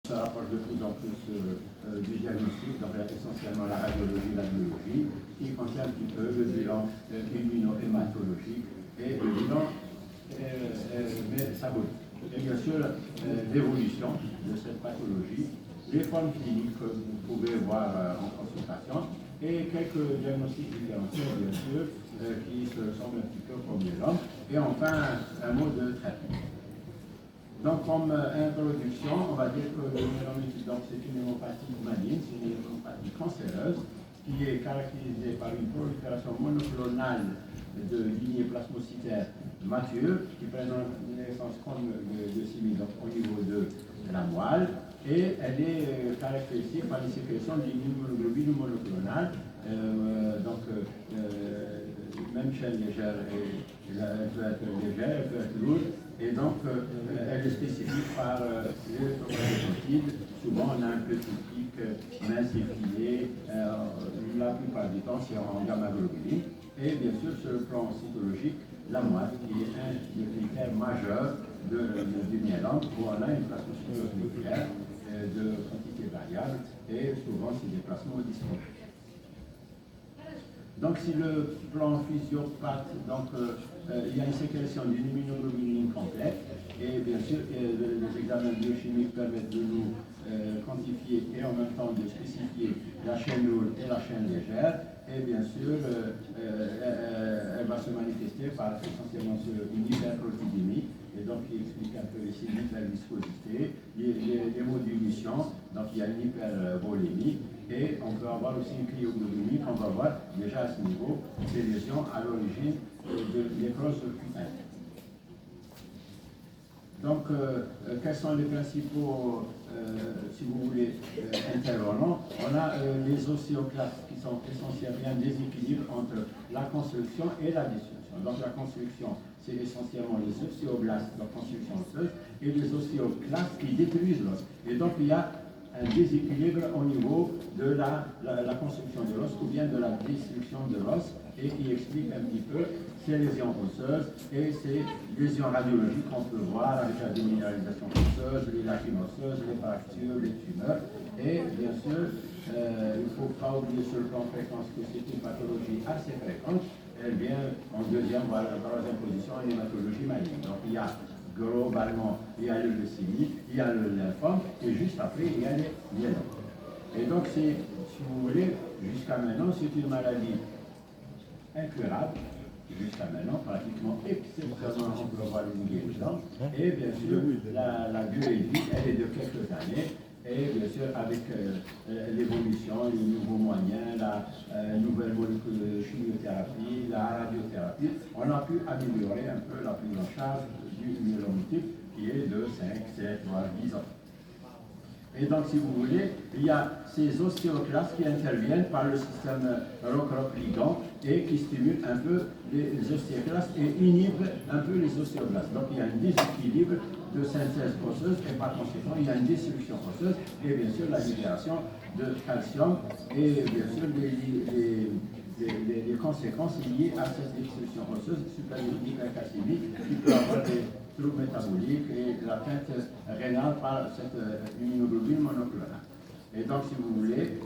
se rapproche de plus en plus du diagnostic, donc essentiellement la radiologie, la biologie, qui contient un petit peu le bilan immunohématologique et le bilan métabolique. Et bien sûr, l'évolution de cette pathologie, les formes cliniques que vous pouvez voir en consultation, et quelques diagnostics différentiels, bien sûr, qui se ressemblent un petit peu comme les hommes, et enfin un mot de traitement. Donc, comme introduction, on va dire que le myélomyélite, c'est une hémopathie maligne, c'est une hémopathie cancéreuse qui est caractérisée par une prolifération monoclonale de lignées plasmocytaires matures qui présentent une naissance comme de leucémie au niveau de la moelle, et elle est caractérisée par une sécrétion d'une immunoglobule monoclonale, même chaîne légère, elle peut être légère, elle peut être lourde. Et donc, elle est spécifique par l'érythropoïétide. Souvent, on a un petit pic mince et filé. La plupart du temps, c'est en gamma-globuline. Et bien sûr, sur le plan cytologique, la moelle, qui est un des critères majeurs du myélome, où on a une plasmocytose nucléaire de quantité variable, et souvent, c'est des plasmos dysphoriques. Donc, si le plan physiopathe, il y a une sécrétion d'une immunoglobuline complète, et bien sûr, les examens biochimiques permettent de nous quantifier et en même temps de spécifier la chaîne lourde et la chaîne légère, et bien sûr, elle va se manifester par essentiellement une hyperprotidémie, et donc qui explique un peu ici l'hyperviscosité, l'hémodilution, donc il y a une hypervolémie, et on peut avoir aussi une cryoglobuline qu'on va voir déjà à ce niveau, des lésions à l'origine de nécrose cutanée. Donc, quels sont les principaux, si vous voulez, intervenants? On a les ostéoclastes qui sont essentiellement un déséquilibre entre la construction et la destruction. Donc, la construction, c'est essentiellement les ostéoblastes, la construction osseuse, et les ostéoclastes qui détruisent l'os. Et donc, il y a un déséquilibre au niveau de la construction de l'os ou bien de la destruction de l'os, et qui explique un petit peu ces lésions osseuses et ces lésions radiologiques qu'on peut voir avec la déminéralisation osseuse, les lacunes osseuses, les fractures, les tumeurs. Et bien sûr, il ne faut pas oublier sur le plan fréquence que c'est une pathologie assez fréquente. Elle vient en deuxième, voire en troisième position en hématologie maligne. Donc il y a globalement, il y a le leucémie, il y a le lymphome, et juste après, il y a les myélomes. Et donc, si vous voulez, jusqu'à maintenant, c'est une maladie incurable, jusqu'à maintenant, pratiquement, exceptionnellement, on peut voir une guérison. Et bien sûr, la durée de vie, elle est de quelques années. Et bien sûr, avec l'évolution, les nouveaux moyens, la nouvelle molécule de chimiothérapie, la radiothérapie, on a pu améliorer un peu la prise en charge du myélome multiple qui est de 5, 7, voire 10 ans. Et donc, si vous voulez, il y a ces ostéoclastes qui interviennent par le système ROC-ROC-ligand et qui stimulent un peu les ostéoclastes et inhibent un peu les ostéoblastes. Donc, il y a un déséquilibre de synthèse osseuse et par conséquent, il y a une destruction osseuse et bien sûr la libération de calcium et bien sûr les conséquences liées à cette destruction osseuse, hypercalcémie, qui peut avoir des troubles métaboliques et l'atteinte rénale par cette immunoglobule monoclonale. Et donc, si vous voulez,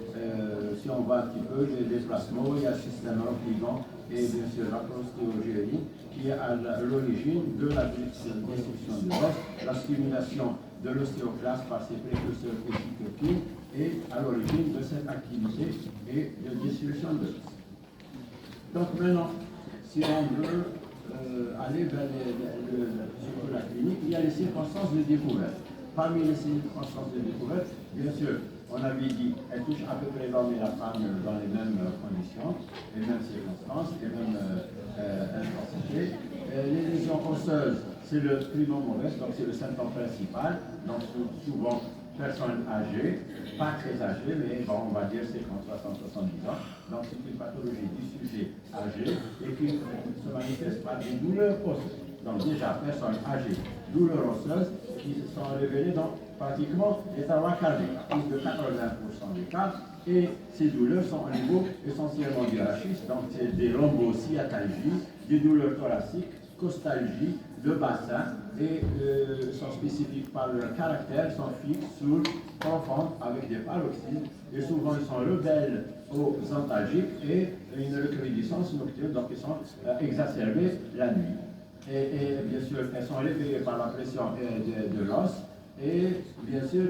si on voit un petit peu les déplacements, il y a le système ROC-ligand et bien sûr la prostéogénie qui est à l'origine de la destruction de l'os, la stimulation de l'ostéoclaste par ses précurseurs et cytokines est à l'origine de cette activité et de destruction de l'os. Donc maintenant, si on veut aller vers surtout la clinique, il y a les circonstances de découverte. Parmi les circonstances de découverte, bien sûr, on avait dit, elle touche à peu près l'homme et la femme dans les mêmes conditions, les mêmes circonstances, les mêmes intensités. Les lésions osseuses, c'est le primo mores, donc c'est le symptôme principal, donc souvent personnes âgées, pas très âgées, mais bon, on va dire 50, 60, 70 ans. Donc c'est une pathologie du sujet âgé et qui se manifeste par des douleurs osseuses. Donc déjà, personnes âgées, douleurs osseuses qui se sont révélées dans pratiquement les parois cardiaques, plus de 80% des cas. Et ces douleurs sont au niveau essentiellement du rachis, donc c'est des rhombocyalgies, des douleurs thoraciques, costalgie, le bassin et sont spécifiques par leur caractère, sont fixes, sourdes, profondes, avec des paroxysmes, et souvent ils sont rebelles aux antalgiques et une recrudescence nocturne, donc ils sont exacerbés la nuit. Et bien sûr, elles sont réveillées par la pression de l'os. Et bien sûr,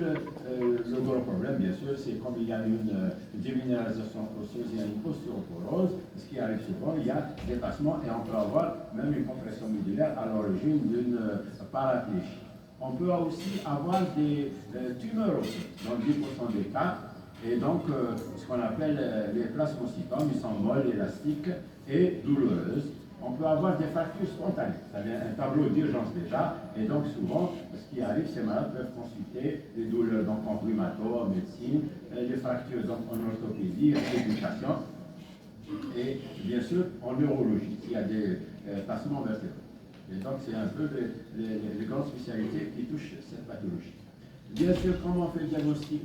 le gros problème, bien sûr, c'est comme il y a une déminéralisation osseuse, il y a une ostéoporose, ce qui arrive souvent, il y a dépassement et on peut avoir même une compression médulaire à l'origine d'une paraplégie. On peut aussi avoir des tumeurs osseuses, dans 10% des cas, et donc ce qu'on appelle les plasmocytomes, ils sont molles, élastiques et douloureuses. On peut avoir des fractures spontanées, c'est-à-dire un tableau d'urgence déjà, et donc souvent, ce qui arrive, ces malades peuvent consulter les douleurs donc en rhumato, en médecine, les fractures donc en orthopédie, en éducation, et bien sûr en neurologie, il y a des passements vertébraux. Et donc c'est un peu les grandes spécialités qui touchent cette pathologie. Bien sûr, comment on fait le diagnostic,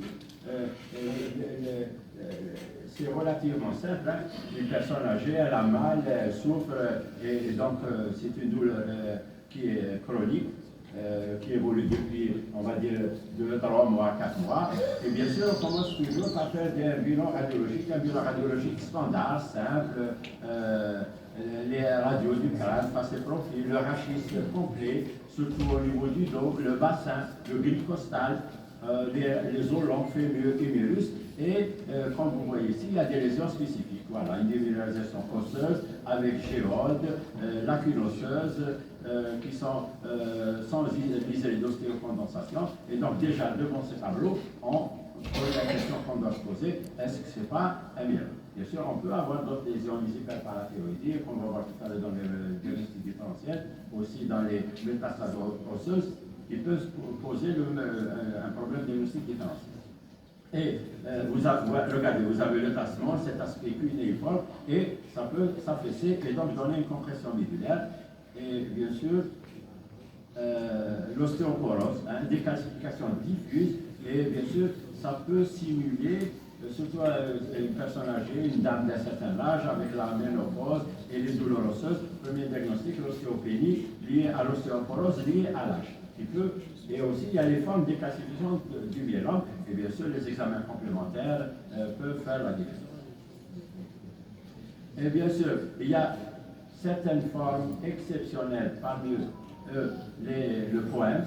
c'est relativement simple. Hein. Une personne âgée, elle a mal, elle souffre, et donc c'est une douleur qui est chronique, qui évolue depuis, on va dire, 2-3 mois, 4 mois. Et bien sûr, on commence toujours par faire un bilan radiologique standard, simple, les radios du crâne, face et profil, le rachis complet, surtout au niveau du dos, le bassin, le grille costal, les os longs, fémur, humérus, et comme vous voyez ici, il y a des lésions spécifiques. Voilà, une déminéralisation osseuse avec géode, lacune osseuse, qui sont sans liser d'ostéocondensation. Et donc déjà, devant ce tableau, on pose la question qu'on doit se poser, est-ce que ce n'est pas un myélome? Bien sûr, on peut avoir d'autres lésions hyperparathyroïdiques, qu'on va voir tout à l'heure dans les diagnostics différentiels, aussi dans les métastases osseuses, qui peuvent poser un problème diagnostic différentiel. Et regardez, vous avez le tassement, cet aspect cunéiforme, et ça peut s'affaisser et donc donner une compression médulaire. Et bien sûr, l'ostéoporose, une décalcification diffuse, et bien sûr, ça peut simuler, surtout une personne âgée, une dame d'un certain âge, avec la ménopause et les douleurs osseuses. Premier diagnostic, l'ostéopénie liée à l'ostéoporose, liée à l'âge. Et aussi, il y a les formes de décalcification du myélome, et bien sûr, les examens complémentaires peuvent faire la différence. Et bien sûr, il y a certaines formes exceptionnelles, parmi eux, le POEMS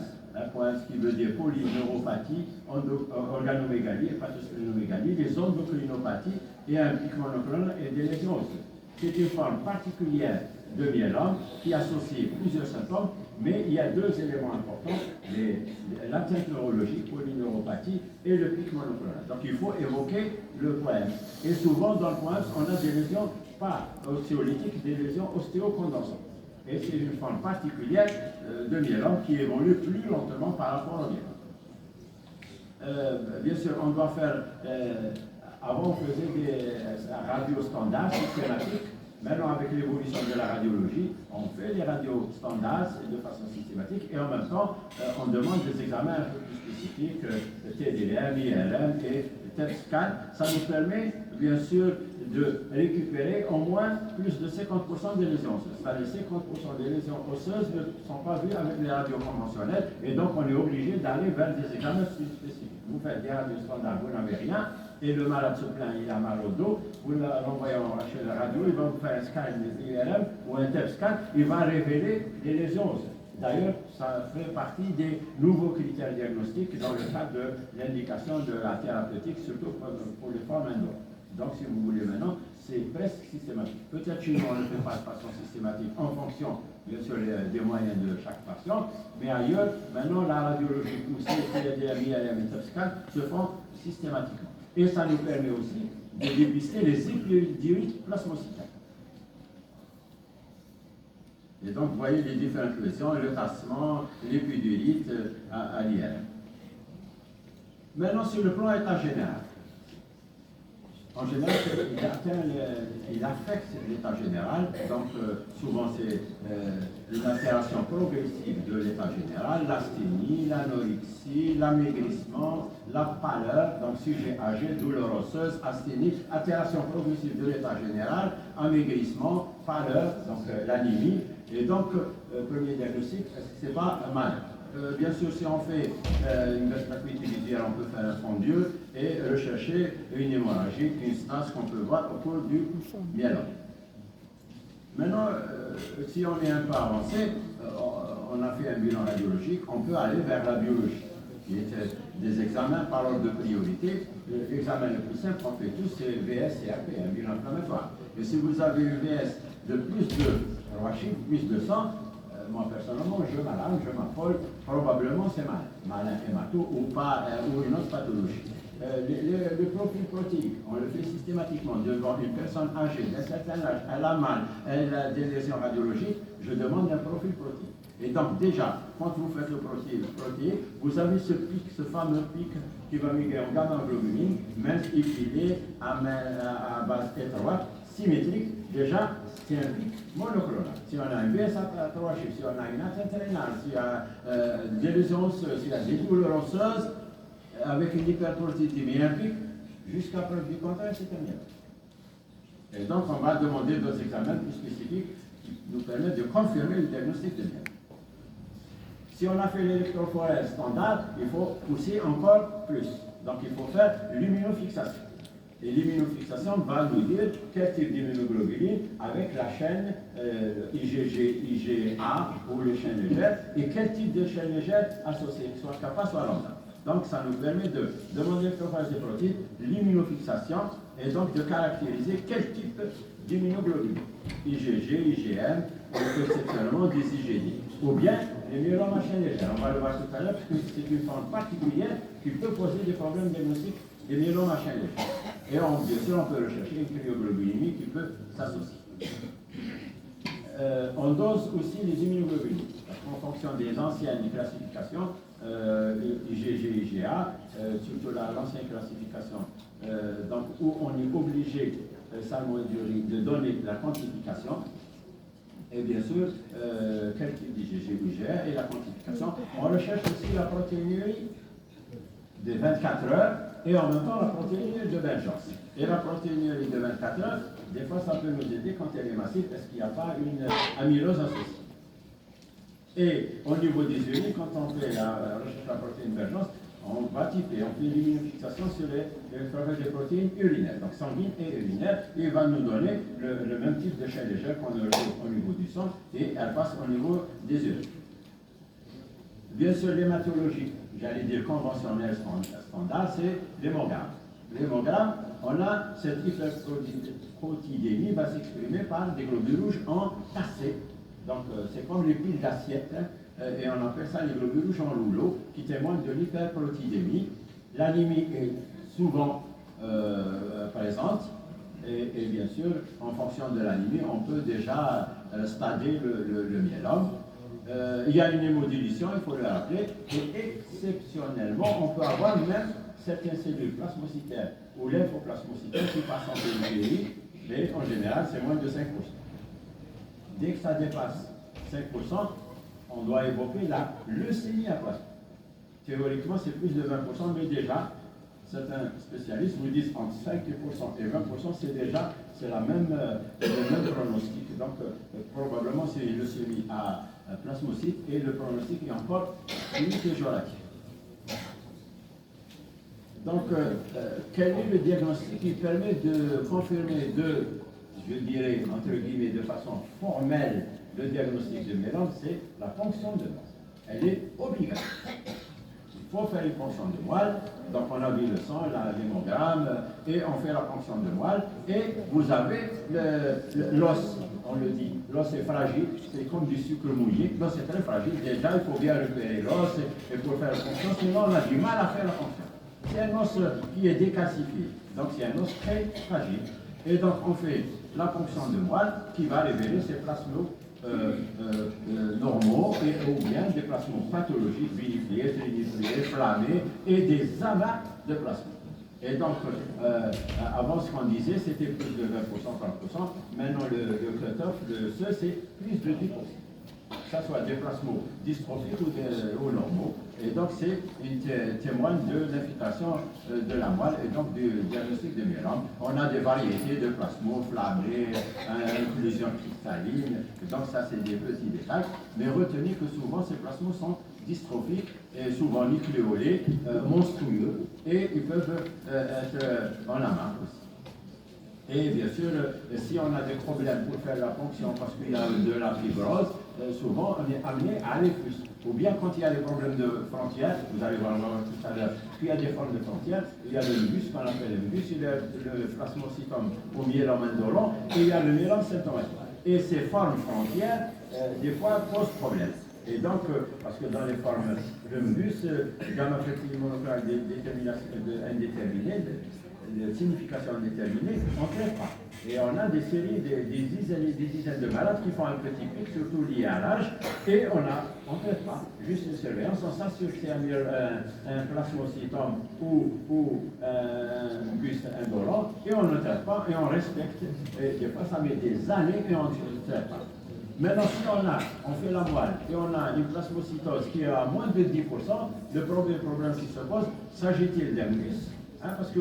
qui veut dire polyneuropathie, organomégalie, hépatosplenomégalie, les endocrinopathies et un pic monoclone et des lésions osseuses. C'est une forme particulière de myélome qui associe plusieurs symptômes, mais il y a deux éléments importants, l'atteinte neurologique, polyneuropathie et le pic monoclonal. Donc il faut évoquer le POEMS. Et souvent dans le POEMS, on a des lésions pas ostéolytiques, des lésions ostéocondensantes. Et c'est une forme particulière de myélome qui évolue plus lentement par rapport au myélome. Bien sûr, on doit faire, avant on faisait des radios standards systématiques. Maintenant, avec l'évolution de la radiologie, on fait les radios standards de façon systématique et en même temps, on demande des examens un peu plus spécifiques, TDM, IRM et TEP-scan. Ça nous permet, bien sûr, de récupérer au moins plus de 50% des lésions osseuses. C'est-à-dire 50% des lésions osseuses ne sont pas vues avec les radios conventionnelles et donc on est obligé d'aller vers des examens spécifiques. Vous faites des radios standards, vous n'avez rien, et le malade se plaint, il a mal au dos, vous l'envoyez chez la radio, il va vous faire un scan IRM ou un TEP scan, il va révéler des lésions osseuses. D'ailleurs, ça fait partie des nouveaux critères diagnostiques dans le cadre de l'indication de la thérapeutique, surtout pour les formes indolores. Donc, si vous voulez maintenant, c'est presque systématique. Peut-être chez nous, on ne le fait pas de façon systématique en fonction, bien sûr, des moyens de chaque patient, mais ailleurs, maintenant, la radiologie poussée, TDM, IRM et TEP scan se font systématiquement. Et ça nous permet aussi de dépister les épidiurites plasmocytaires. Et donc, vous voyez les différentes lésions, le tassement, l'épidurite à l'IRM. Maintenant, sur le plan état général. En général, il affecte l'état général, donc souvent c'est une altération progressive de l'état général, l'asthénie, l'anorexie, l'amaigrissement, la pâleur, donc sujet âgé, douleur osseuse, asthénie, altération progressive de l'état général, amaigrissement, pâleur, donc l'anémie, Et donc, premier diagnostic, c'est pas mal. Bien sûr, si on fait une vacuité visuelle, on peut faire un fondu et rechercher une hémorragie, une stase qu'on peut voir au cours du myélome. Maintenant, si on est un peu avancé, on a fait un bilan radiologique, on peut aller vers la biologie. Il y a des examens par ordre de priorité. L'examen le plus simple qu'on fait tous, c'est VS et AP, un bilan inflammatoire. Et si vous avez eu VS de plus de 3 chiffres, plus de 100, moi personnellement, je m'alarme, je m'affole, probablement c'est mal hémato ou pas, ou une autre pathologie. Le profil protéique, on le fait systématiquement devant une personne âgée d'un certain âge, elle a mal, elle a des lésions radiologiques, je demande un profil protéique. Et donc déjà, quand vous faites le profil protéique, vous avez ce pic, ce fameux pic qui va migrer en gamma-globuline, mince, épilé, à base étroite, symétrique. Déjà, c'est un pic monoclonal. Si on a un BS à 3 chiffres, si on a une atteinte rénale, s'il y a des lésions osseuses, s'il y a des douleurs osseuses, avec une hyperprotéinémie et un pic, jusqu'à preuve du contraire, c'est un myélome. Et donc, on va demander d'autres examens plus spécifiques qui nous permettent de confirmer le diagnostic de myélome. Si on a fait l'électrophorèse standard, il faut pousser encore plus. Donc, il faut faire l'immunofixation. Et l'immunofixation va nous dire quel type d'immunoglobuline avec la chaîne IgG, IgA ou les chaînes légères et quel type de chaîne légère associée, soit kappa, soit lambda. Donc ça nous permet de demander l'électrophorèse des protéines, l'immunofixation et donc de caractériser quel type d'immunoglobuline. IgG, IgM ou exceptionnellement des IgD. Ou bien les myélomes à chaîne légère. On va le voir tout à l'heure parce que c'est une forme particulière qui peut poser des problèmes diagnostiques des myélomes à chaîne légère. Et bien sûr, on peut rechercher une cryoglobulinie qui peut s'associer. On dose aussi les immunoglobulines. En fonction des anciennes classifications, IgG, IgA, surtout l'ancienne classification, donc, où on est obligé, salmonidurique, de donner la quantification. Et bien sûr, quel type d'IgG ou IgA et la quantification. On recherche aussi la protéinurie de 24 heures et en même temps la protéinurie de vengeance. Et la protéinurie de 24 heures, des fois ça peut nous aider quand elle est massive parce qu'il n'y a pas une amylose associée. Et au niveau des urines, quand on fait la recherche de la protéine de vengeance, on va typer, on fait l'immunofixation sur les travaux des protéines urinaires, donc sanguines et urinaires, et il va nous donner le même type de chaîne légère qu'on retrouve au niveau du sang, et elle passe au niveau des urines. Bien sûr, l'hématologie, j'allais dire conventionnelle standard, c'est l'hémogramme. L'hémogramme, on a cette hyperprotéidémie va s'exprimer par des globules rouges entassés. Donc, c'est comme les piles d'assiettes, et on appelle ça les globules rouges en rouleau, qui témoignent de l'hyperprotéidémie. L'anémie est souvent présente, et bien sûr, en fonction de l'anémie, on peut déjà stader le myélome. Il y a une hémodilution, il faut le rappeler, et exceptionnellement, on peut avoir même certaines cellules plasmocytaires ou lymphoplasmocytaires qui passent en périphérie, mais en général, c'est moins de 5%. Dès que ça dépasse 5%, on doit évoquer la leucémie à plasma. Théoriquement, c'est plus de 20%, mais déjà, certains spécialistes vous disent entre 5% et 20%, c'est le même pronostic. Donc, probablement, c'est une leucémie à plasmocyte et le pronostic est encore plus péjoratif. Donc, quel est le diagnostic qui permet de confirmer je dirais, entre guillemets, de façon formelle, le diagnostic de myélome, c'est la ponction de moelle. Elle est obligatoire. Il faut faire une ponction de moelle, donc on a vu le sang, l'hémogramme, et on fait la ponction de moelle, et vous avez l'os, on le dit, l'os est fragile, c'est comme du sucre mouillé, l'os est très fragile, déjà il faut bien repérer l'os, et pour faire la ponction, sinon on a du mal à faire la ponction. C'est un os qui est décalcifié, donc c'est un os très fragile, et donc on fait la ponction de moelle qui va révéler ces plasmos normaux ou bien des plasmos pathologiques, binifiés, trinifiés, flammés et des amas de plasmos. Et donc, avant ce qu'on disait, c'était plus de 20%, 30%. Maintenant, le cut-off, c'est plus de 10%. Que ce soit des plasmos dystrophiques ou normaux. Et donc, c'est une témoigne de l'infiltration de la moelle et donc du diagnostic de myélome. On a des variétés de plasmophlammés, inclusion cristalline. Donc, ça, c'est des petits détails. Mais retenez que souvent, ces plasmos sont dystrophiques et souvent nucléolés, monstrueux, et ils peuvent être en amas aussi. Et bien sûr, si on a des problèmes pour faire la ponction parce qu'il y a de la fibrose, souvent on est amené à aller plus. Ou bien quand il y a des problèmes de frontières, vous allez voir tout à l'heure, qu'il y a des formes de frontières, il y a le mucus, qu'on appelle le mucus, il y a le plasmocytome au myélome indolent, et il y a le myélome symptomatique. Et ces formes frontières, des fois, posent problème. Et donc, parce que dans les formes de mucus, gamma-fertile monoclonale indéterminée, de signification indéterminée, on ne traite pas. Et on a des séries, des dizaines de malades qui font un petit pic, surtout lié à l'âge, et on ne traite pas. Juste une surveillance, on s'assure que c'est un plasmocytome ou un buste indolent, et on ne traite pas, et on respecte. Et des fois, ça met des années et on ne traite pas. Maintenant, si on fait la moelle et on a une plasmocytose qui est à moins de 10%, le problème qui se pose, s'agit-il d'un mucus? Parce que,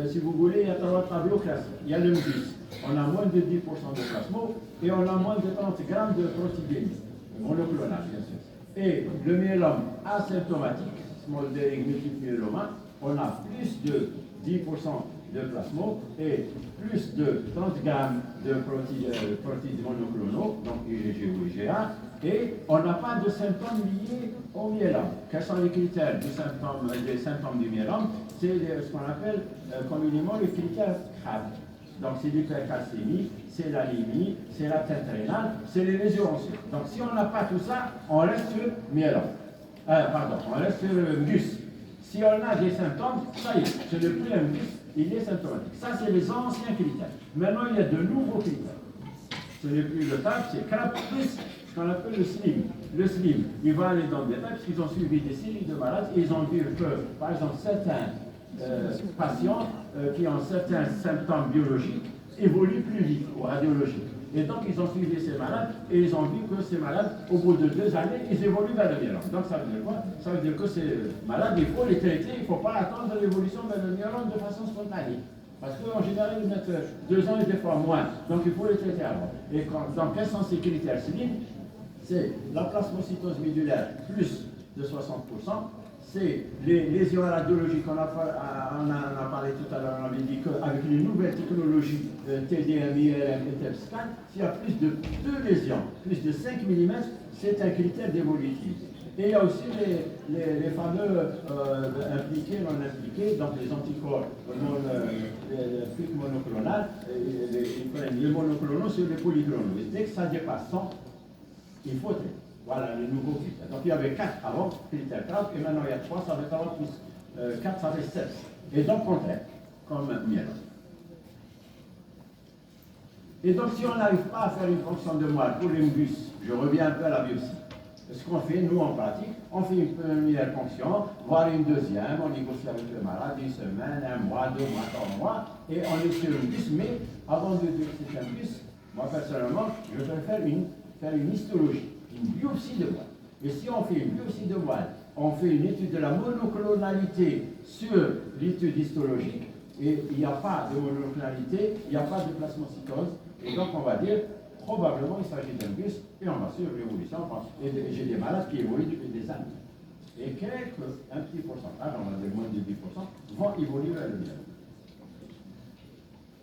si vous voulez, il y a trois tableaux classiques. Il y a le mucus, on a moins de 10% de plasmo et on a moins de 30 grammes de protéines, monoclonales, bien sûr. Et le myélome asymptomatique, small d multiple myéloma, on a plus de 10% de plasmo et plus de 30 grammes de protéines monoclonaux, donc IgG ou IgA, et on n'a pas de symptômes liés au myélome. Quels sont les critères des symptômes du myélome? C'est ce qu'on appelle communément les critères CRAB. Donc c'est l'hypercalcémie, c'est l'anémie, c'est l'atteinte rénale, c'est les lésions osseuses. Donc si on n'a pas tout ça, on reste sur myélome. On reste sur mucus. Si on a des symptômes, ça y est, ce n'est plus un mucus, il est symptomatique. Ça, c'est les anciens critères. Maintenant, il y a de nouveaux critères. Ce n'est plus le TAP, c'est CRAB plus ce qu'on appelle le SLIM. Le SLIM, il va aller dans le détail parce qu'ils ont suivi des séries de malades et ils ont vu que, par exemple, certains patients qui ont certains symptômes biologiques évoluent plus vite ou radiologiques. Et donc, ils ont suivi ces malades et ils ont vu que ces malades, au bout de 2 années, ils évoluent vers le myélome. Donc, ça veut dire quoi? Ça veut dire que ces malades, il faut les traiter, il ne faut pas attendre l'évolution vers le myélome de façon spontanée. Parce qu'en général, ils mettent 2 ans et des fois moins. Donc, il faut les traiter avant. Et donc, quels sont ces critères SLIM? C'est la plasmocytose médulaire plus de 60%, c'est les lésions radiologiques, on a parlé tout à l'heure, on avait dit qu'avec les nouvelles technologies TDM, IRM et TEP-scan, s'il y a plus de 2 lésions, plus de 5 mm, c'est un critère d'évolutivité. Et il y a aussi les fameux impliqués, non impliqués, donc les anticorps monoclonales, les monoclonaux sur les polyclonaux. Et dès que ça dépasse 100, il faut traiter. Voilà le nouveau critère. Donc il y avait 4 avant, critère 4, et maintenant il y a 3, ça va être plus 4, ça fait 7. Et donc on traite, comme myélome. Et donc si on n'arrive pas à faire une fonction de moelle pour les mucus, je reviens un peu à la biopsie. Ce qu'on fait, nous en pratique, on fait une première fonction, voire une deuxième, on négocie avec le malade, 1 semaine, 1 mois, 2 mois, 3 mois, et on est sur le mucus, mais avant de dire que c'est un mucus, moi personnellement, je vais faire une histologie, une biopsie de moelle. Et si on fait une biopsie de moelle, on fait une étude de la monoclonalité sur l'étude histologique, et il n'y a pas de monoclonalité, il n'y a pas de plasmocytose, et donc on va dire, probablement il s'agit d'un mucus, et on va suivre l'évolution. Et j'ai des malades qui évoluent depuis des années. Et un petit pourcentage, on va dire moins de 10%, vont évoluer vers le myélome.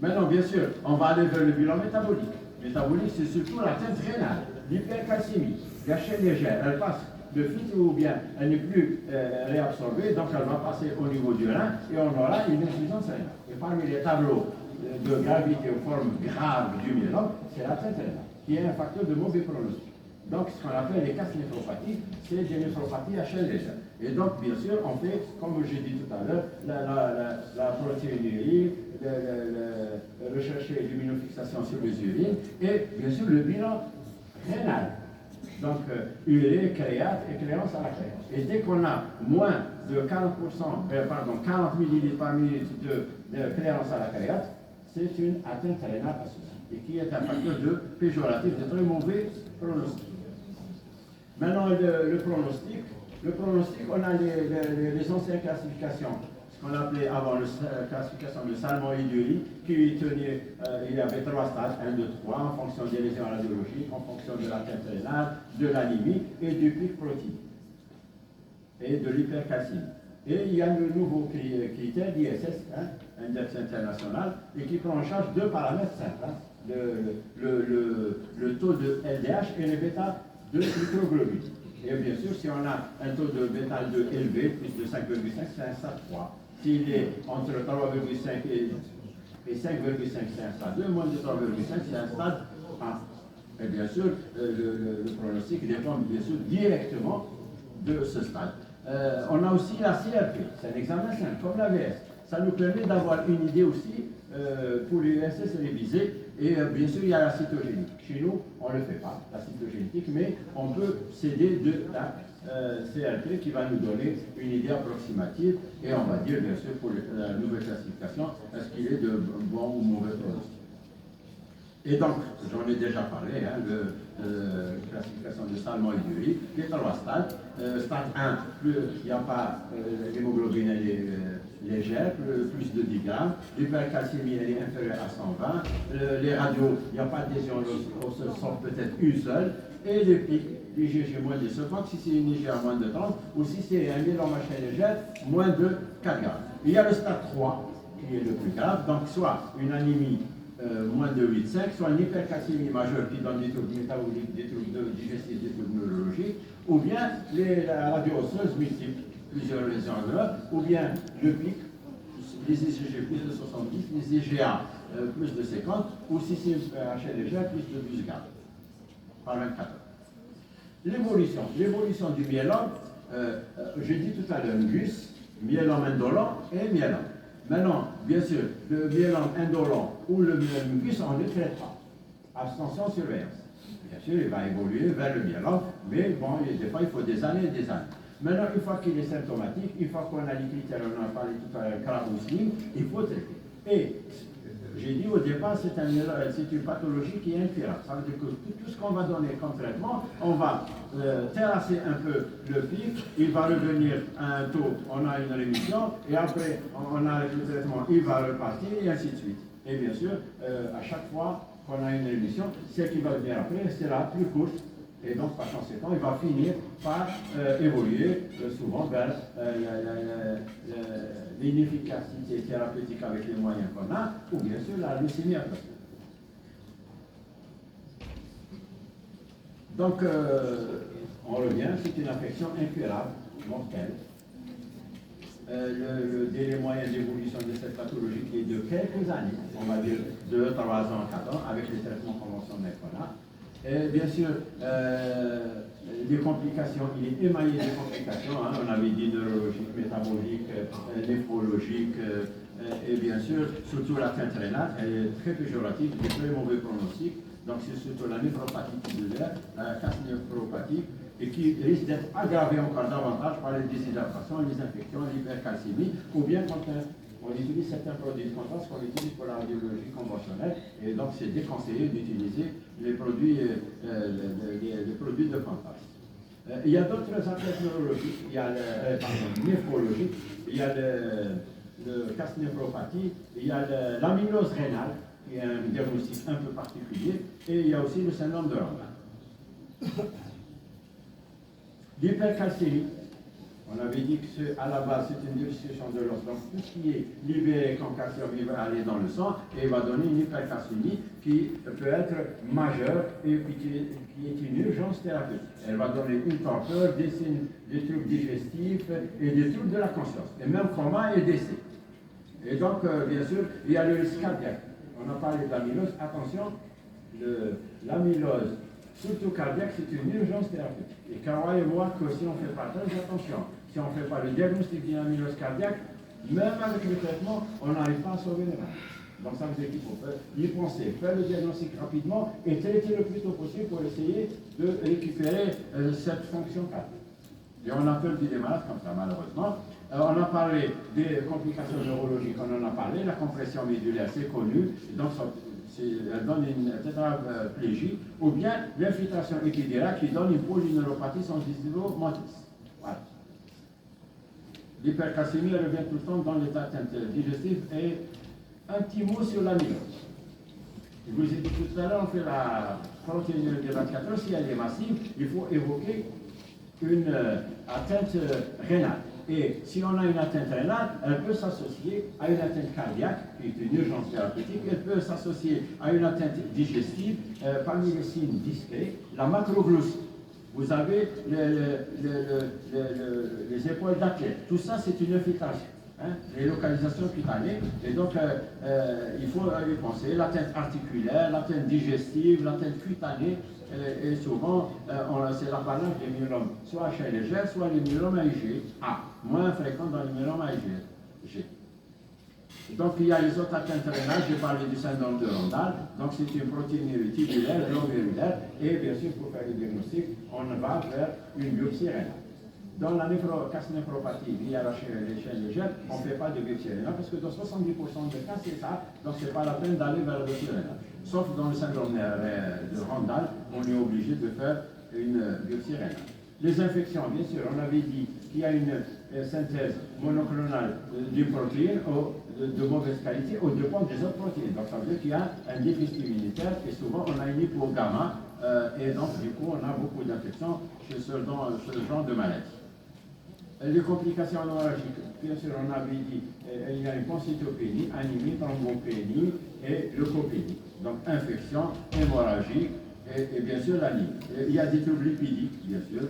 Maintenant, bien sûr, on va aller vers le bilan métabolique. Métabolique, c'est surtout l'atteinte rénale, l'hypercalcémie, gâchette légère. Elle passe de filtre ou bien elle n'est plus réabsorbée, donc elle va passer au niveau du rein et on aura une insuffisance rénale. Et parmi les tableaux de gravité aux formes graves du myélome, c'est l'atteinte rénale, qui est un facteur de mauvais pronostic. Donc, ce qu'on appelle les casses néphropathiques, c'est des néphropathies à chaîne légère. Et donc, bien sûr, on fait, comme j'ai dit tout à l'heure, la protéinurie, rechercher l'immunofixation sur les urines, et bien sûr, le bilan rénal. Donc, urée, créate et créance à la créate. Et dès qu'on a moins de 40 millilitres par minute de créance à la créate, c'est une atteinte rénale associée, et qui est un facteur de péjoratif, de très mauvais pronostic. Maintenant, le pronostic, Le pronostic, on a les anciennes classifications, ce qu'on appelait avant la classification de Salmon-Iduri, qui tenait, il y avait 3 stades, 1, 2, 3, en fonction des lésions radiologiques, en fonction de la teinte rénale, de l'anémie et du pic protéique et de l'hypercalcémie. Et il y a le nouveau critère d'ISS, Index international, et qui prend en charge 2 paramètres simples, le taux de LDH et le bêta de microglobule. Et bien sûr, si on a un taux de bêta 2 élevé, plus de 5,5, c'est un stade 3. S'il est entre 3,5 et 5,5, c'est un stade 2, moins de 3,5, c'est un stade 1. Et bien sûr, le pronostic dépend bien sûr directement de ce stade. On a aussi la CRP, c'est un examen simple, comme l'AVS. Ça nous permet d'avoir une idée aussi pour les USS révisés. Et bien sûr, il y a la cytogénique. Chez nous, on ne le fait pas, la cytogénétique, mais on peut s'aider de la CRP qui va nous donner une idée approximative. Et on va dire, bien sûr, pour la nouvelle classification, est-ce qu'il est de bon ou mauvais pronostic. Et donc, j'en ai déjà parlé, classification de Salmon-Iduri, les 3 stades. Stade 1, plus il n'y a pas l'hémoglobine légère, plus de 10 grammes. L'hypercalcémie, elle est inférieure à 120. Les radios, il n'y a pas de lésion osseuse, sauf peut-être une seule. Et les pics, l'IgG moins de 50, si c'est une IgA moins de 30, ou si c'est un myélomachin légère, moins de 4 grammes. Il y a le stade 3, qui est le plus grave, donc soit une anémie moins de 8,5, soit une hypercalcémie majeure qui donne des troubles métaboliques, des troubles digestifs, des troubles neurologiques, ou bien la radio osseuse multiple, plusieurs lésions graves, ou bien le pic, les IgG plus de 70, les IgA plus de 50, ou si c'est HL légère, plus de 12 grammes par 24 heures. L'évolution du myélome, j'ai dit tout à l'heure, MUS, myélome indolent et myélome. Maintenant, bien sûr, le myélome indolent ou le myélome mucus, on ne le traite pas. Abstention, surveillance. Bien sûr, il va évoluer vers le myélome, mais bon, des fois, il faut des années et des années. Maintenant, une fois qu'il est symptomatique, une fois qu'on a les critères, on en a parlé tout à l'heure, CRAB ou SLIM, il faut traiter. Et j'ai dit au départ, c'est une pathologie qui est incurable. Ça veut dire que tout ce qu'on va donner comme traitement, on va terrasser un peu le pic, il va revenir à un taux, on a une rémission, et après, on arrête le traitement, il va repartir, et ainsi de suite. Et bien sûr, à chaque fois qu'on a une rémission, celle qui va venir après sera plus courte. Et donc, par conséquent, il va finir par évoluer souvent vers l'inefficacité thérapeutique avec les moyens qu'on a, ou bien sûr la leucémie après. Donc, on revient, c'est une infection incurable, mortelle. Le délai moyen d'évolution de cette pathologie qui est de quelques années, on va dire 2, 3 ans, 4 ans, avec les traitements conventionnels qu'on a. Et bien sûr, les complications, il est émaillé de complications, on avait dit neurologiques, métaboliques, néphrologiques, et bien sûr, surtout la teinte rénale, elle est très péjorative, des très mauvais pronostics, donc c'est surtout la néphropathie tubulaire, la casse néphropathique, et qui risque d'être aggravée encore davantage par les déshydratations, les infections, l'hypercalcémie, ou bien quand on utilise certains produits de contraste qu'on utilise pour la radiologie conventionnelle, et donc c'est déconseillé d'utiliser les produits de contraste. Il y a d'autres athlètes neurologiques, il y a néphrologique, il y a le casse néphropathie, il y a l'amylose rénale, qui est un diagnostic un peu particulier, et il y a aussi le syndrome de Rambin. L'hypercalcémie, on avait dit que à la base c'est une destruction de l'os, donc tout ce qui est libéré comme calcium il va aller dans le sang et il va donner une hypercalcémie qui peut être majeure et puis qui est une urgence thérapeutique. Elle va donner une torpeur, des signes, des troubles digestifs et des troubles de la conscience, et même coma et décès. Et donc, bien sûr, il y a le risque cardiaque. On a parlé de l'amylose, attention, l'amylose, surtout cardiaque, c'est une urgence thérapeutique. Et croyez-moi que si on ne fait pas très attention, si on ne fait pas le diagnostic d'une amylose cardiaque, même avec le traitement, on n'arrive pas à sauver les malades. Donc ça veut dire qu'il faut y penser, faire le diagnostic rapidement et traiter le plus tôt possible pour essayer de récupérer cette fonction cardiaque. Et on a perdu des malades comme ça, malheureusement. On a parlé des complications neurologiques, on en a parlé, la compression médulaire, c'est connu, donc elle donne une tétraplégie, ou bien l'infiltration épidurale qui donne une polyneuropathie sensitive motrice. Voilà. L'hypercalcémie revient tout le temps dans l'état d'atteinte digestive. Et un petit mot sur l'amylose. Je vous ai dit tout à l'heure, on fait la protéinurie de 24 heures. Si elle est massive, il faut évoquer une atteinte rénale. Et si on a une atteinte rénale, elle peut s'associer à une atteinte cardiaque, qui est une urgence thérapeutique. Elle peut s'associer à une atteinte digestive, parmi les signes discrets, la macroglossie. Vous avez les épaules d'athlète. Tout ça, c'est une infiltration. Hein, les localisations cutanées. Et donc, il faut y penser. L'atteinte articulaire, l'atteinte digestive, l'atteinte cutanée. Et souvent, c'est l'apanage des myélomes, soit chez les légère, soit les myélomes IgA, moins fréquent dans les myélomes IgG. Donc, il y a les autres atteintes rénales. J'ai parlé du syndrome de Rondal. Donc, c'est une protéinurie tubulaire, glomérulaire. Et bien sûr, pour faire le diagnostic, on va vers une biopsie rénale. Dans la casse néphropathie liée à les chaînes légères, on ne fait pas de biopsie rénale parce que dans 70% des cas, c'est ça. Donc, ce n'est pas la peine d'aller vers la biopsie rénale. Sauf dans le syndrome de Rondal, on est obligé de faire une biopsie rénale. Les infections, bien sûr, on avait dit qu'il y a une synthèse monoclonale d'une protéine de mauvaise qualité au dépend des autres protéines. Donc, ça veut dire qu'il y a un déficit immunitaire et souvent on a une hypogamma et donc, du coup, on a beaucoup d'infections chez ce genre de maladie. Les complications hémorragiques, bien sûr, on avait dit il y a une pancytopénie, anémie, thrombopénie et leucopénie. Donc, infection, hémorragie et bien sûr l'anémie. Il y a des troubles lipidiques, bien sûr.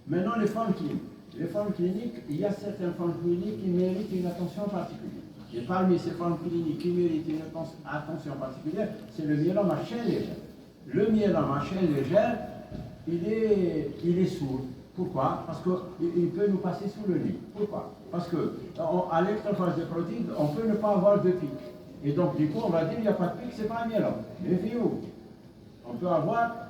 Maintenant, les formes cliniques. Les formes cliniques, il y a certaines formes cliniques qui méritent une attention particulière. Et parmi ces formes cliniques qui méritent une attention particulière, c'est le myélome à chaîne légère. Le myélome à chaîne légère, il est sourd. Pourquoi? Parce qu'il peut nous passer sous le nez. Pourquoi? Parce qu'à l'électrophage des protéines, on peut ne pas avoir de pic. Et donc, du coup, on va dire qu'il n'y a pas de pic, ce n'est pas un myélome. Méfiez-vous. On peut avoir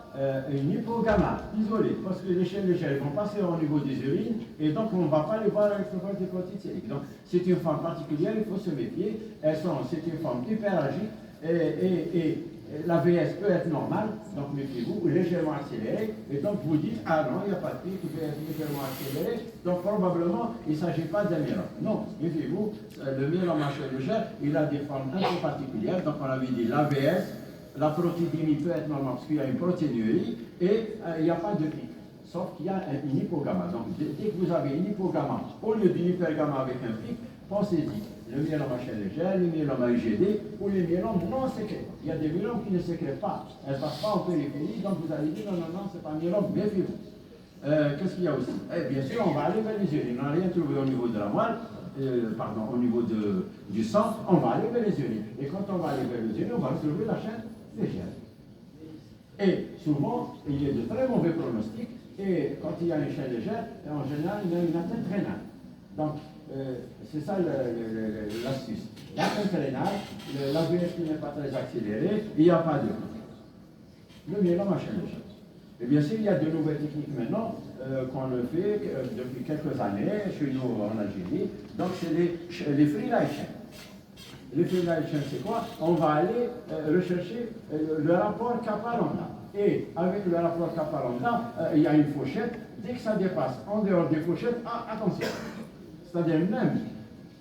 une hypogamma isolée, parce que les chaînes légères vont passer au niveau des urines, et donc on ne va pas les voir à l'électrophage des protéines sériques. Donc, c'est une forme particulière, il faut se méfier. C'est une forme hyperagique, et la VS peut être normale, donc méfiez-vous, ou légèrement accélérée, et donc vous dites, ah non, il n'y a pas de pic, VS légèrement accélérée, donc probablement il ne s'agit pas d'un myélome. Non, méfiez-vous, le myélome à chaîne légère, il a des formes un peu particulières, donc on avait dit l'AVS, la protéidémie peut être normale parce qu'il y a une protéinurie et il n'y a pas de pic, sauf qu'il y a une hypogamma. Donc dès que vous avez une hypogamma, au lieu d'une hypergamma avec un pic, pensez-y, le myélome à chaîne légère, le myélome IgD ou les myélomes non sécrètes. Il y a des myélomes qui ne sécrètent pas, elles ne passent pas en périphérie, donc vous allez dire non, c'est pas un myélome, méfiez-vous. Qu'est-ce qu'il y a aussi? Bien sûr, on va aller vers les urines. On n'a rien trouvé au niveau de la moelle, au niveau du sang, on va aller vers les urines. Et quand on va aller vers les urines, on va retrouver la chaîne légère. Et souvent, il y a de très mauvais pronostics, et quand il y a une chaîne légère, en général, il y a une atteinte rénale. Donc, c'est ça l'astuce. L'atteinte rénale, la VS qui n'est pas très accélérée, il n'y a pas de le myélome à chaîne légère. Et bien sûr, il y a de nouvelles techniques maintenant qu'on le fait depuis quelques années chez nous en Algérie. Donc, c'est les free light chains. Les free light chains, c'est quoi? On va aller rechercher le rapport kappa-lambda. Et avec le rapport kappa-lambda, il y a une fourchette. Dès que ça dépasse en dehors des fourchettes, attention. C'est-à-dire même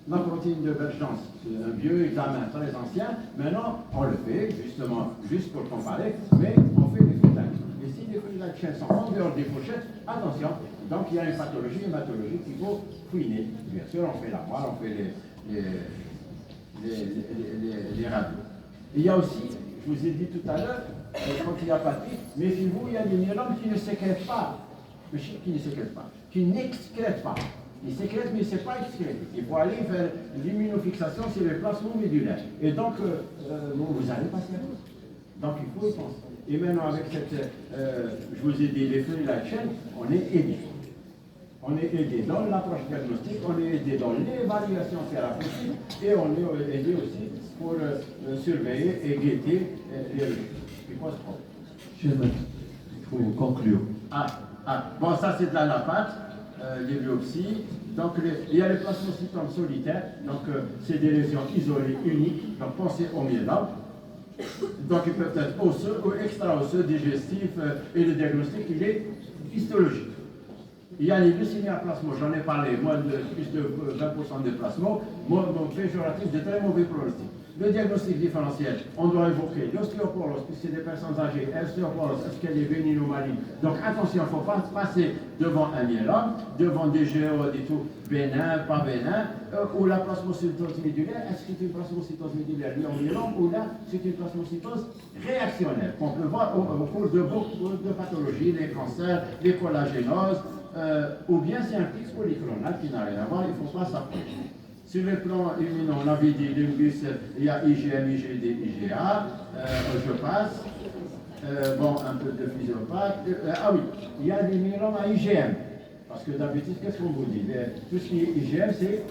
la protéine de Bergence, c'est un vieux examen très ancien. Maintenant, on le fait justement juste pour comparer, mais on fait des free light chains. Et si les free light chains sont en dehors des fourchettes, attention. Donc il y a une pathologie qu'il faut fouiner. Bien sûr, on fait la moelle, on fait les radios. Il y a aussi, je vous ai dit tout à l'heure, quand il n'y a pas de pic, méfiez-vous, il y a des myélomes qui ne sécrètent pas, qui n'excrètent pas. Ils sécrètent, mais ce n'est pas excrété. Il faut aller vers l'immunofixation sur les plasmos médulaires. Et donc, vous allez passer à l'autre. Donc, il faut y penser. Et maintenant, avec cette, je vous ai dit, les free light chains, on est aidé. On est aidé dans l'approche diagnostique, on est aidé dans l'évaluation thérapeutique et on est aidé aussi pour surveiller et guetter les risques. Il faut se prendre. Il faut conclure. Bon, ça c'est de la napate, les biopsies. Donc il y a les plasmocytomes solitaires, donc c'est des lésions isolées, uniques. Donc pensez au myélome. Donc ils peuvent être osseux ou extra-osseux, digestifs, et le diagnostic il est histologique. Il y a les leucémies à plasma, j'en ai parlé, moins de plus de 20% de plasma, mon péjoratif de très mauvais pronostic. Le diagnostic différentiel, on doit évoquer l'ostéoporose, puisque c'est des personnes âgées, l'ostéoporose, est-ce qu'elle est bénigne ou maligne? Donc attention, il ne faut pas passer devant un myélome, devant des géodes et tout, bénin, pas bénin, ou la plasmocytose médulaire, est-ce que c'est une plasmocytose médulaire liée au myélome, ou là, c'est une plasmocytose réactionnelle, qu'on peut voir au cours de beaucoup de pathologies, les cancers, les collagénoses, ou bien c'est un pic polyclonal qui n'a rien à voir, il ne faut pas s'approcher. Sur le plan immuno, on avait dit lingus, il y a IgM, IgD, IgA, je passe. Bon, un peu de physiopathe. Ah oui, il y a des myélomes à IgM. Parce que d'habitude, qu'est-ce qu'on vous dit? Tout ce qui est IgM, c'est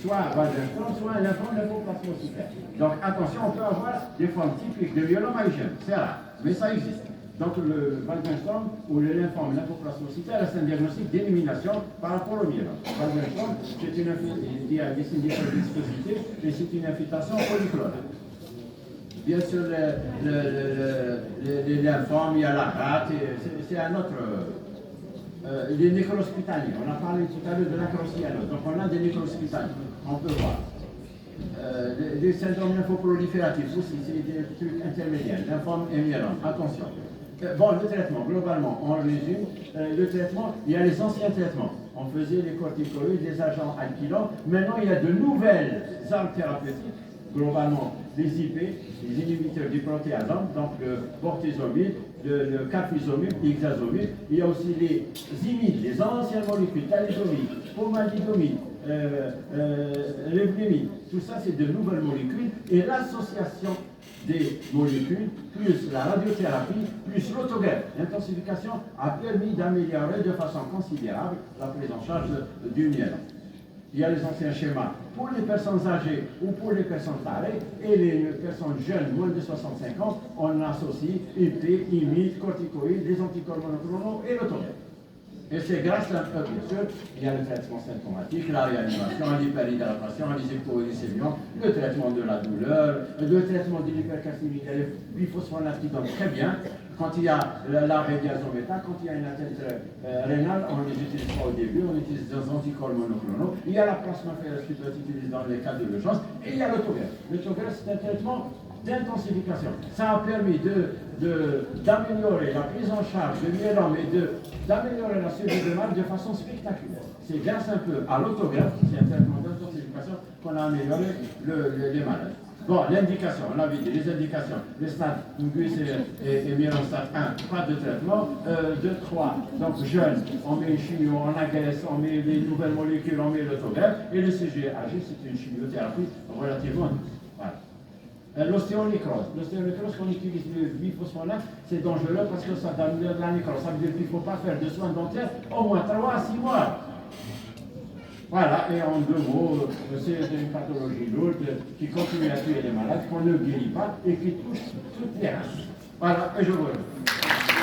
soit Waldenström, soit un lymphoplasmocytaire. Donc attention, on peut avoir des formes typiques de myélome à IgM. C'est rare, mais ça existe. Donc le Waldenström ou le lymphoplasmocytaire, c'est un diagnostic d'élimination par rapport au myélome. Waldenström, c'est une viscosité et c'est une infiltration polyclonale. Bien sûr, les lymphomes, il y a la rate, c'est un autre. Les nécrospitaliens, on a parlé tout à l'heure de l'acrocyanose, donc on a des nécrospitaliens, on peut voir. Les syndromes lymphoprolifératifs aussi, c'est des trucs intermédiaires, lymphome et myélome, attention. Bon, le traitement, globalement, on résume, le traitement, il y a les anciens traitements. On faisait les corticoïdes, les agents alkylants. Maintenant, il y a de nouvelles armes thérapeutiques, globalement, les IP, les inhibiteurs du protéasome, donc le bortezomib, le carfilzomib, l'ixazomib. Il y a aussi les imides, les anciennes molécules, thalidomide, pomalidomide, revlimide. Tout ça, c'est de nouvelles molécules. Et l'association des molécules, plus la radiothérapie, plus l'autogreffe, l'intensification a permis d'améliorer de façon considérable la prise en charge du myélome. Il y a les anciens schémas pour les personnes âgées ou pour les personnes tarées, et les personnes jeunes, moins de 65 ans, on associe IP, IMID, corticoïdes, les anticorps monoclonaux et l'autogreffe. Et c'est grâce à eux, bien sûr, il y a le traitement symptomatique, la réanimation, l'hyperhydratation, les hypoglycémions, le traitement de la douleur, le traitement de l'hypercalcémie, les biphosphonates qui donnent très bien. Quand il y a l'arrêt diazométa, quand il y a une atteinte rénale, on ne les utilise pas au début, on utilise des anticorps monoclonaux. Il y a la plasmaphéreuse qui peut être utilisée dans les cas d'urgence, et il y a l'autogreffe. L'autogreffe, c'est un traitement d'intensification. Ça a permis d'améliorer la prise en charge de myélome et d'améliorer la survie de malade de façon spectaculaire. C'est grâce un peu à l'autogreffe, c'est un traitement d'intensification, qu'on a amélioré les malades. Bon, l'indication, on l'a vu, les indications, les stades, Mungus et myélome stade 1, pas de traitement, 2, 3, donc jeune, on met une chimio, on agresse, on met les nouvelles molécules, on met l'autogreffe, et le CGAG, c'est une chimiothérapie relativement douce. Voilà. L'ostéonécrose. L'ostéonécrose qu'on utilise le biphosphonate, c'est dangereux parce que ça donne de la nécrose. Ça veut dire qu'il ne faut pas faire de soins dentaires au moins 3 à 6 mois. Voilà, et en 2 mots, c'est une pathologie lourde qui continue à tuer les malades, qu'on ne guérit pas et qui touche toutes les races. Voilà, et je vous remercie.